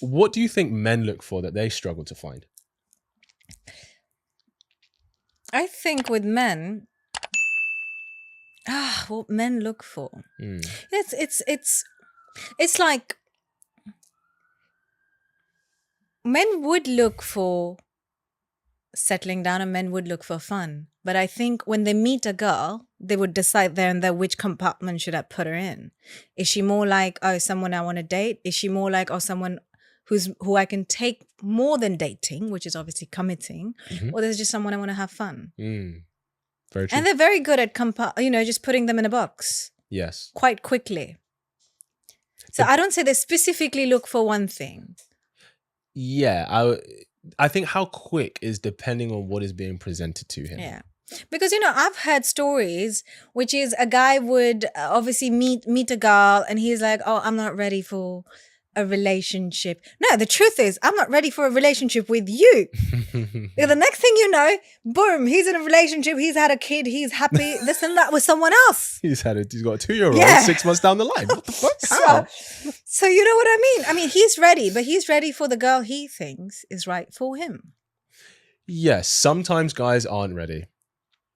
what do you think men look for that they struggle to find? I think with men, what men look for. It's like men would look for settling down and men would look for fun. But I think when they meet a girl, they would decide there and there which compartment should I put her in. Is she more like, oh, someone I want to date? Is she more like, oh, someone who I can take more than dating, which is obviously committing, or there's just someone I want to have fun? Very true. And they're very good at just putting them in a box. Yes. Quite quickly. So I don't say they specifically look for one thing. Yeah, I think how quick is depending on what is being presented to him. Yeah. Because, I've heard stories, which is a guy would obviously meet a girl and he's like, oh, I'm not ready for a relationship. No, the truth is, I'm not ready for a relationship with you. The next thing you know, boom, he's in a relationship, he's had a kid, he's happy, this and that with someone else. He's got a 2-year-old 6 months down the line. What the fuck? How? So you know what I mean? I mean, he's ready, but he's ready for the girl he thinks is right for him. Yes, sometimes guys aren't ready.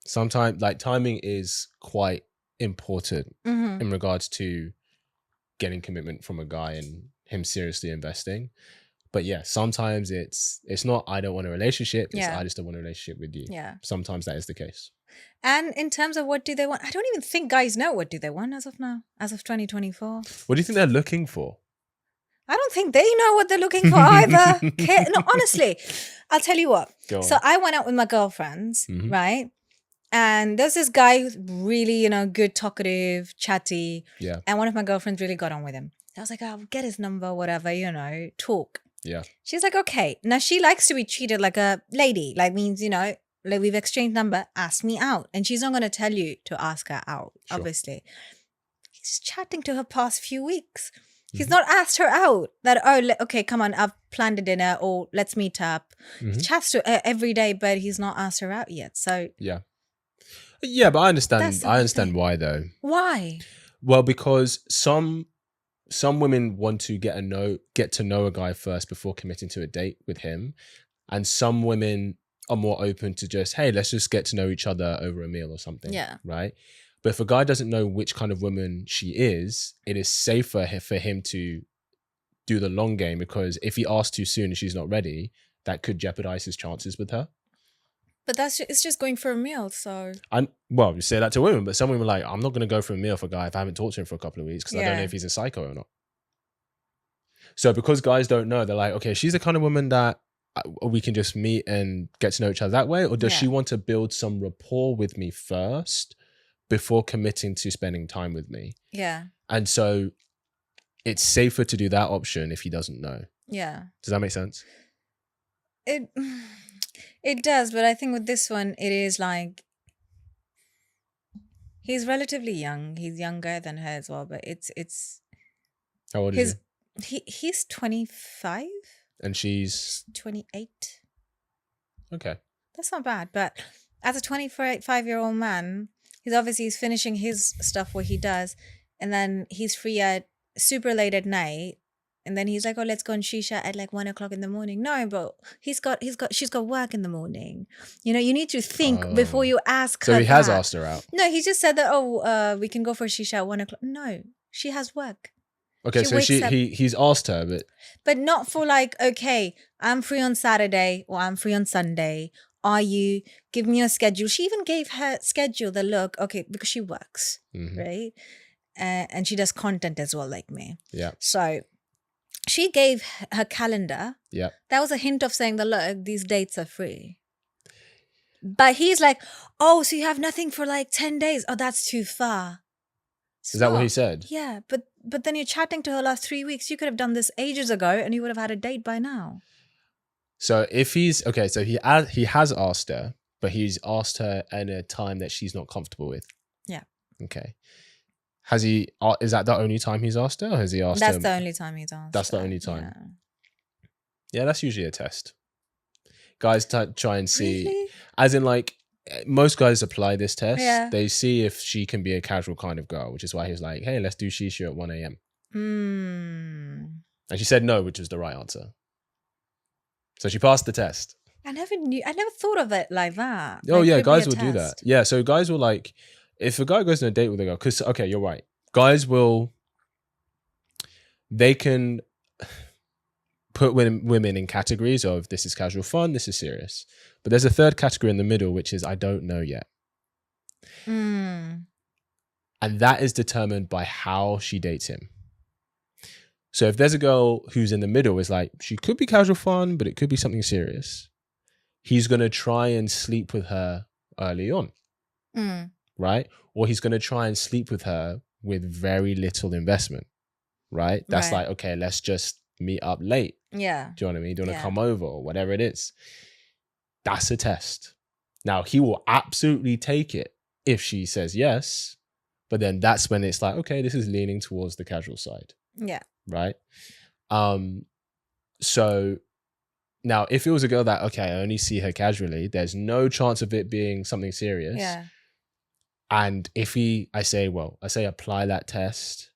Sometimes, timing is quite important in regards to getting commitment from a guy and him seriously investing. But yeah, sometimes it's not I don't want a relationship, it's I just don't want a relationship with you. Yeah. Sometimes that is the case. And in terms of what do they want, I don't even think guys know what do they want as of now, as of 2024. What do you think they're looking for? I don't think they know what they're looking for either. No, honestly, I'll tell you what. So I went out with my girlfriends, right? And there's this guy who's really, good, talkative, chatty. Yeah. And one of my girlfriends really got on with him. I was like, I'll get his number, whatever, talk. Yeah. She's like, okay. Now she likes to be treated like a lady. Like means, like we've exchanged number, ask me out. And she's not going to tell you to ask her out, obviously. He's chatting to her past few weeks. He's not asked her out. That, okay, come on, I've planned a dinner or let's meet up. He chats to her every day, but he's not asked her out yet. So yeah. Yeah, but I understand why though. Why? Well, because some women want to get to know a guy first before committing to a date with him. And some women are more open to just, hey, let's just get to know each other over a meal or something. Yeah. Right? But if a guy doesn't know which kind of woman she is, it is safer for him to do the long game, because if he asks too soon and she's not ready, that could jeopardize his chances with her. But it's just going for a meal, so... Well, you say that to women, but some women are like, I'm not going to go for a meal for a guy if I haven't talked to him for a couple of weeks because I don't know if he's a psycho or not. So because guys don't know, they're like, okay, she's the kind of woman that we can just meet and get to know each other that way, or does she want to build some rapport with me first before committing to spending time with me? Yeah. And so it's safer to do that option if he doesn't know. Yeah. Does that make sense? It does, but I think with this one, it is like he's relatively young. He's younger than her as well, but it's. How old is he? He's 25. And she's 28. Okay. That's not bad, but as a 25-year-old man, he's finishing his stuff what he does, and then he's free at super late at night. And then he's like, oh, let's go on shisha at like 1 o'clock in the morning. No, but she's got work in the morning. You need to think before you ask her. So he has asked her out. No, he just said that, we can go for shisha at 1 o'clock. No, she has work. Okay, so he's asked her, but not for like, okay, I'm free on Saturday or I'm free on Sunday. Are you? Give me your schedule. She even gave her schedule the look, okay, because she works, right? And she does content as well, like me. Yeah. So she gave her calendar. Yeah. That was a hint of saying that, look, these dates are free. But he's like, oh, so you have nothing for like 10 days? Oh, that's too far. Is that what he said? Yeah, but then you're chatting to her last 3 weeks. You could have done this ages ago and you would have had a date by now. So if he's, okay, so he has asked her, but he's asked her at a time that she's not comfortable with. Yeah. Okay. Has he, is that the only time he's asked her, or has he asked her? That's the only time he's asked. That's the only time. Yeah, that's usually a test. Guys try and see, really? As in like, most guys apply this test. Yeah. They see if she can be a casual kind of girl, which is why he's like, hey, let's do shisha at 1 a.m. And she said no, which was the right answer. So she passed the test. I never thought of it like that. Oh, Like, yeah, could be guys a will do that. test. Yeah, so guys will like, if a guy goes on a date with a girl, because, okay, you're right. Guys will, they can put women in categories of this is casual fun, this is serious. But there's a third category in the middle, which is I don't know yet. Mm. And that is determined by how she dates him. So if there's a girl who's in the middle, it's like, she could be casual fun, but it could be something serious. He's going to try and sleep with her early on, right? Or he's going to try and sleep with her with very little investment, right? That's like, okay, let's just meet up late. Yeah. Do you know what I mean? Do you want to come over or whatever it is? That's a test. Now, he will absolutely take it if she says yes, but then that's when it's like, okay, this is leaning towards the casual side. Yeah. Right? So now if it was a girl that, okay, I only see her casually, there's no chance of it being something serious. Yeah. And if I say apply that test.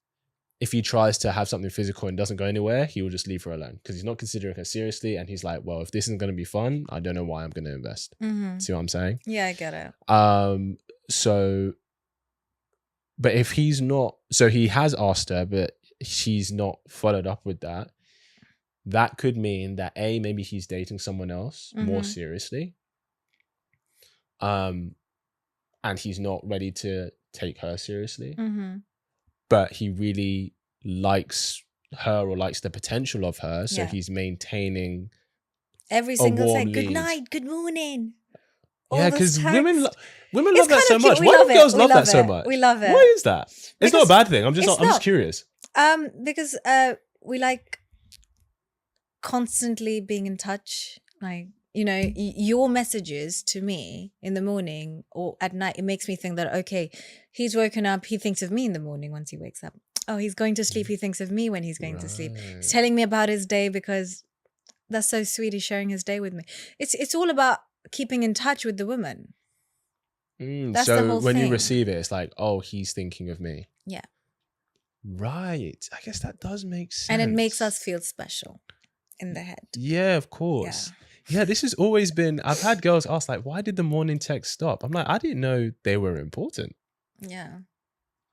If he tries to have something physical and doesn't go anywhere, he will just leave her alone because he's not considering her seriously. And he's like, well, if this isn't going to be fun, I don't know why I'm going to invest. See what I'm saying? Yeah, I get it. But if he's not, so he has asked her, but she's not followed up with that. That could mean that maybe he's dating someone else more seriously. And he's not ready to take her seriously. But he really likes her or likes the potential of her. So he's maintaining every single day. Good night, good morning. Yeah, because women love that so cute. much. Why do girls love that so much? We love it. Why is that? It's not a bad thing. I'm just curious. Because we like constantly being in touch. Like, you know, your messages to me in the morning or at night, it makes me think that, okay, he's woken up, he thinks of me in the morning once he wakes up. Oh, he's going to sleep, he thinks of me when he's going to sleep. He's telling me about his day because that's so sweet. He's sharing his day with me. It's all about keeping in touch with the woman. That's the whole when thing. you receive it, it's like, oh, he's thinking of me. Yeah. Right. I guess that does make sense. And it makes us feel special in the head. Yeah, of course. Yeah, this has always been, I've had girls ask like, why did the morning text stop? I'm like, I didn't know they were important. Yeah.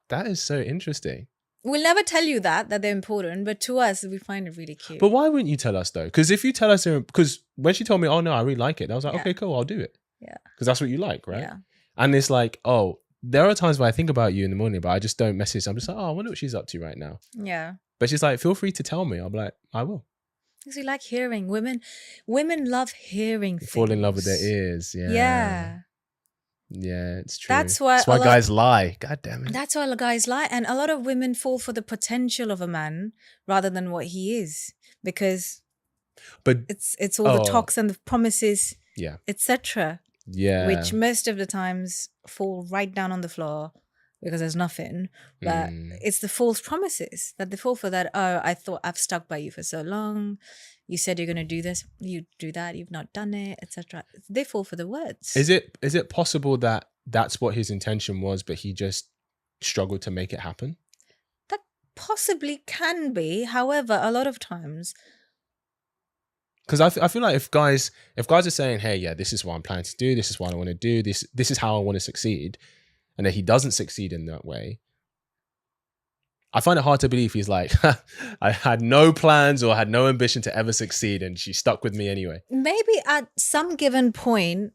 That is so interesting. We'll never tell you that they're important, but to us, we find it really cute. But why wouldn't you tell us though? Because if you tell us, because when she told me, oh no, I really like it, I was like, okay, cool, I'll do it. Yeah. Because that's what you like, right? Yeah. And it's like, oh, there are times where I think about you in the morning, but I just don't message. I'm just like, oh, I wonder what she's up to right now. Yeah. But she's like, feel free to tell me. I'm like, I will. Because we like hearing. Women love hearing things. Fall in love with their ears. Yeah. Yeah. Yeah, it's true. That's why guys lie. God damn it. That's why guys lie. And a lot of women fall for the potential of a man rather than what he is. Because it's all the talks and the promises, etc. Yeah. Which most of the times fall right down on the floor because there's nothing. But it's the false promises that they fall for, that, oh, I thought I've stuck by you for so long. You said you're going to do this, you do that, you've not done it, etc. They fall for the words. Is it possible that that's what his intention was, but he just struggled to make it happen? That possibly can be. However, a lot of times, because I feel like if guys are saying, hey, yeah, this is what I'm planning to do, this is what I want to do, this is how I want to succeed, and then he doesn't succeed in that way, I find it hard to believe he's like, I had no plans or had no ambition to ever succeed, and she stuck with me anyway. Maybe at some given point,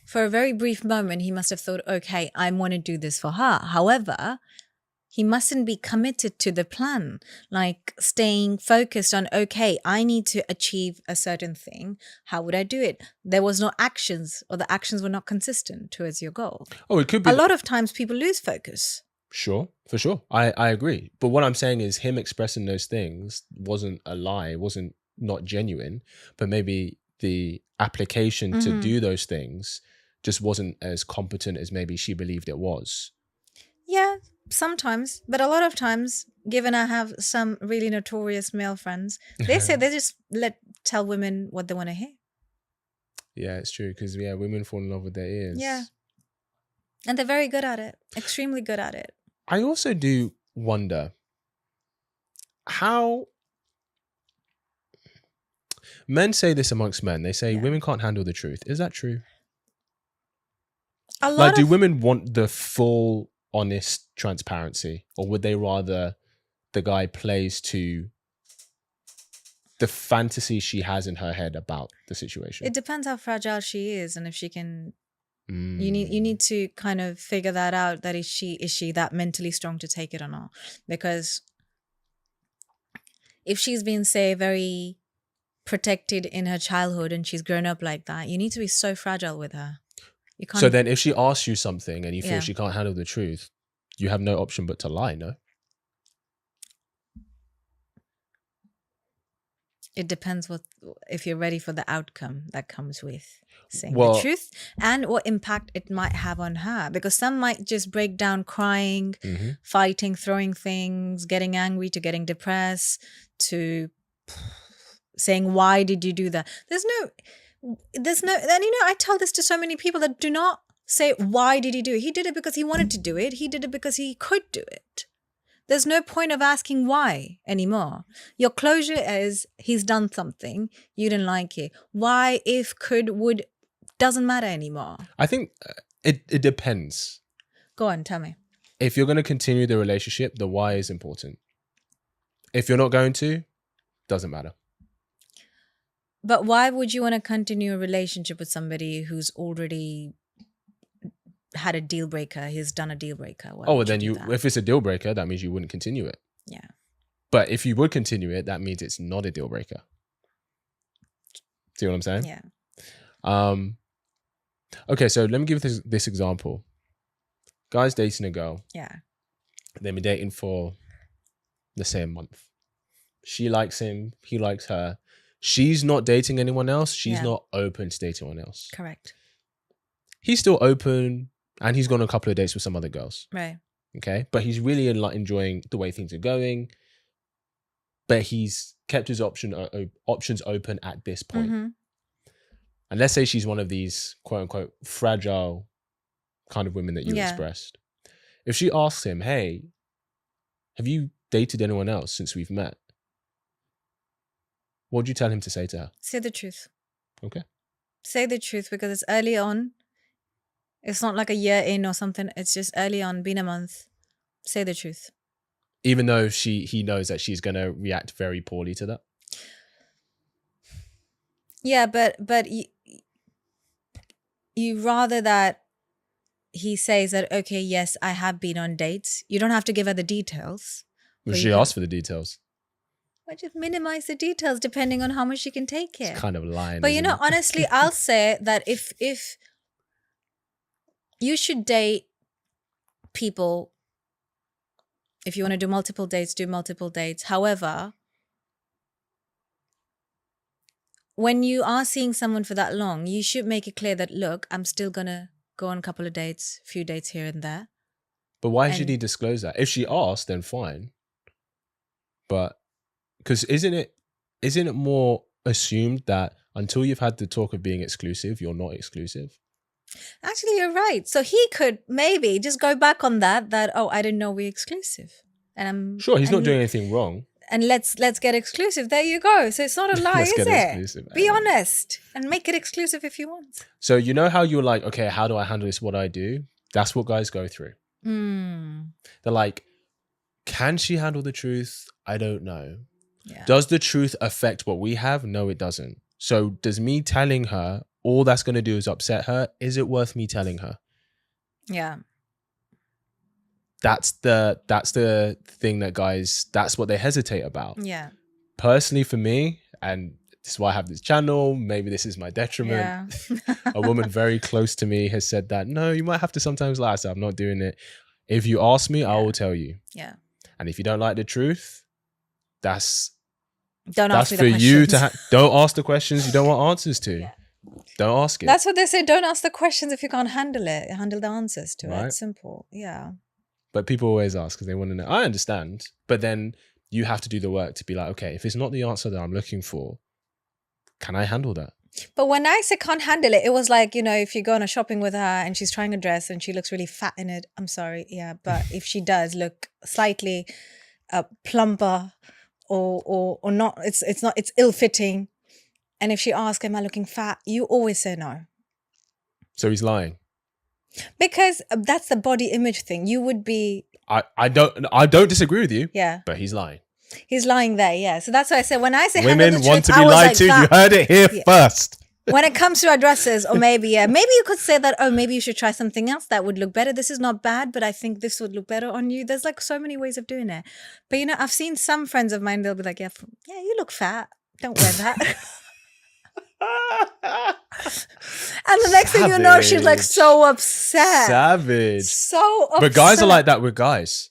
for a very brief moment, he must have thought, okay, I want to do this for her. However, he mustn't be committed to the plan, like staying focused on, okay, I need to achieve a certain thing. How would I do it? There was no actions, or the actions were not consistent towards your goal. Oh, it could be. A lot of times people lose focus. Sure, for sure. I agree. But what I'm saying is him expressing those things wasn't a lie, wasn't not genuine, but maybe the application to do those things just wasn't as competent as maybe she believed it was. Yeah, sometimes. But a lot of times, given I have some really notorious male friends, they say they just tell women what they want to hear. Yeah, it's true. Because, women fall in love with their ears. Yeah. And they're very good at it. Extremely good at it. I also do wonder how Men say this amongst men. They say Yeah. women can't handle the truth. Is that true? A lot Like, do of women want the full, honest transparency, or would they rather the guy plays to the fantasy she has in her head about the situation? it depends how fragile she is and if she can. Mm. You need to kind of figure that out. That is she that mentally strong to take it or not? Because if she's been, say, very protected in her childhood and she's grown up like that, you need to be so fragile with her. You can't. So then if she asks you something and you feel Yeah. she can't handle the truth, you have no option but to lie, no? It depends if you're ready for the outcome that comes with saying Well- the truth and what impact it might have on her. Because some might just break down crying, Mhm. fighting, throwing things, getting angry, to getting depressed, to saying, why did you do that? There's no, and I tell this to so many people that do not say, why did he do it? He did it because he wanted to do it. He did it because he could do it. There's no point of asking why anymore. Your closure is he's done something, you didn't like it. Why, if, could, would, doesn't matter anymore. I think it depends. Go on, tell me. If you're going to continue the relationship, the why is important. If you're not going to, doesn't matter. But why would you want to continue a relationship with somebody who's already had a deal breaker? He's done a deal breaker. Why Oh, would then do that? if it's a deal breaker, that means you wouldn't continue it. Yeah. But if you would continue it, that means it's not a deal breaker. See what I'm saying? Yeah. Okay, so let me give this example. Guy's dating a girl. Yeah. They've been dating for, let's say, a month. She likes him. He likes her. She's not dating anyone else. She's Yeah. not open to dating anyone else. Correct. He's still open, and he's gone on a couple of dates with some other girls. Right. Okay, but he's really enjoying the way things are going. But he's kept his options open at this point. Mm-hmm. And let's say she's one of these quote unquote fragile kind of women that you Yeah. expressed. If she asks him, hey, have you dated anyone else since we've met? What would you tell him to say to her? Say the truth. Okay. Say the truth, because it's early on. It's not like a year in or something. It's just early on, been a month. Say the truth. Even though he knows that she's going to react very poorly to that. Yeah, but you rather that he says that, okay, yes, I have been on dates. You don't have to give her the details. Well, But she you can- asked for the details. But just minimize the details depending on how much she can take it. It's kind of lying. But isn't it? honestly, I'll say that if you should date people, if you want to do multiple dates, do multiple dates. However, when you are seeing someone for that long, you should make it clear that, look, I'm still going to go on a couple of dates, few dates here and there. But why should And- he disclose that? If she asked, then fine. But because isn't it more assumed that until you've had the talk of being exclusive, you're not exclusive? Actually, you're right. So he could maybe just go back on that, oh, I didn't know we're exclusive. And I'm Sure, he's not and- doing anything wrong. And let's get exclusive. There you go. So it's not a lie, Let's is get it? exclusive. Be honest and make it exclusive if you want. So you know how you're like, okay, how do I handle this? What I do? That's what guys go through. Mm, They're like, can she handle the truth? I don't know. yeah. Does the truth affect what we have? No, it doesn't. So does me telling her all that's going to do is upset her? Is it worth me telling her? Yeah. That's the thing that guys, that's what they hesitate about. Yeah. Personally for me, and this is why I have this channel, maybe this is my detriment. Yeah. A woman very close to me has said that, no, you might have to sometimes lie. So I'm not doing it. If you ask me, I will tell you. Yeah. And if you don't like the truth, that's Don't ask me for the you questions. to don't ask the questions you don't want answers to. Yeah. Don't ask it. That's what they say. Don't ask the questions if you can't handle it. Handle the answers to Right. it. Simple. Yeah. But people always ask because they want to know. I understand. But then you have to do the work to be like, okay, if it's not the answer that I'm looking for, can I handle that? But when I say can't handle it, it was like, if you go on a shopping with her and she's trying a dress and she looks really fat in it. I'm sorry. Yeah. But if she does look slightly plumper or not, it's ill-fitting and if she asks, am I looking fat? You always say no. So he's lying. Because that's the body image thing. You would be... I don't disagree with you. Yeah. But he's lying. He's lying there, yeah. So that's why I said, when I say women handle the want truth, to be I was lied like to. that. You heard it here first. When it comes to our dresses, or maybe you could say that, oh, maybe you should try something else that would look better. This is not bad, but I think this would look better on you. There's like so many ways of doing it. But you know, I've seen some friends of mine, they'll be like, yeah, you look fat. Don't wear that. And the next thing you know, she's like so upset. Savage. So upset. But guys are like that with guys.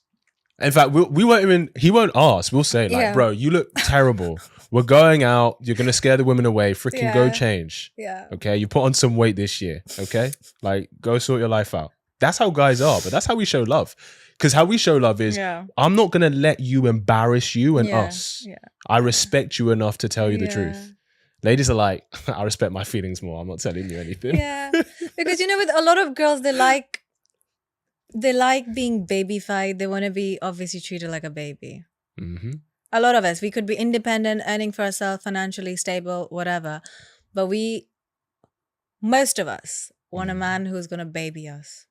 In fact, we won't even, he won't ask. We'll say like, bro, you look terrible. We're going out. You're going to scare the women away. Freaking go change. Yeah. Okay. You put on some weight this year. Okay. Like, go sort your life out. That's how guys are. But that's how we show love. Because how we show love is, I'm not going to let you embarrass you and us. Yeah. I respect you enough to tell you the truth. Ladies are like, I respect my feelings more. I'm not telling you anything. Yeah. Because, you know, with a lot of girls, they like being babyfied. They want to be obviously treated like a baby. Mm-hmm. A lot of us, we could be independent, earning for ourselves, financially stable, whatever. But most of us want a man who's going to baby us.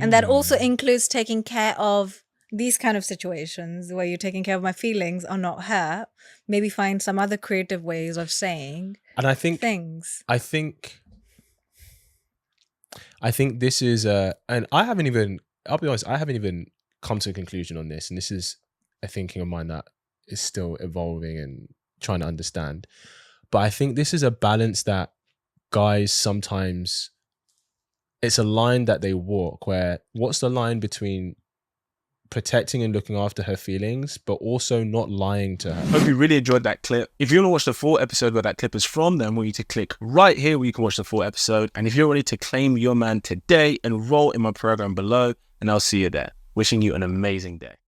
And that also includes taking care of these kind of situations where you're taking care of my feelings or not her. Maybe find some other creative ways of saying things. I think this is and I'll be honest, I haven't even come to a conclusion on this. And this is a thinking of mine that is still evolving and trying to understand. But I think this is a balance that guys sometimes, it's a line that they walk where, what's the line between protecting and looking after her feelings, but also not lying to her? Hope you really enjoyed that clip. If you want to watch the full episode where that clip is from, then I want you to click right here where you can watch the full episode. And if you're ready to claim your man today, enroll in my program below, and I'll see you there. Wishing you an amazing day.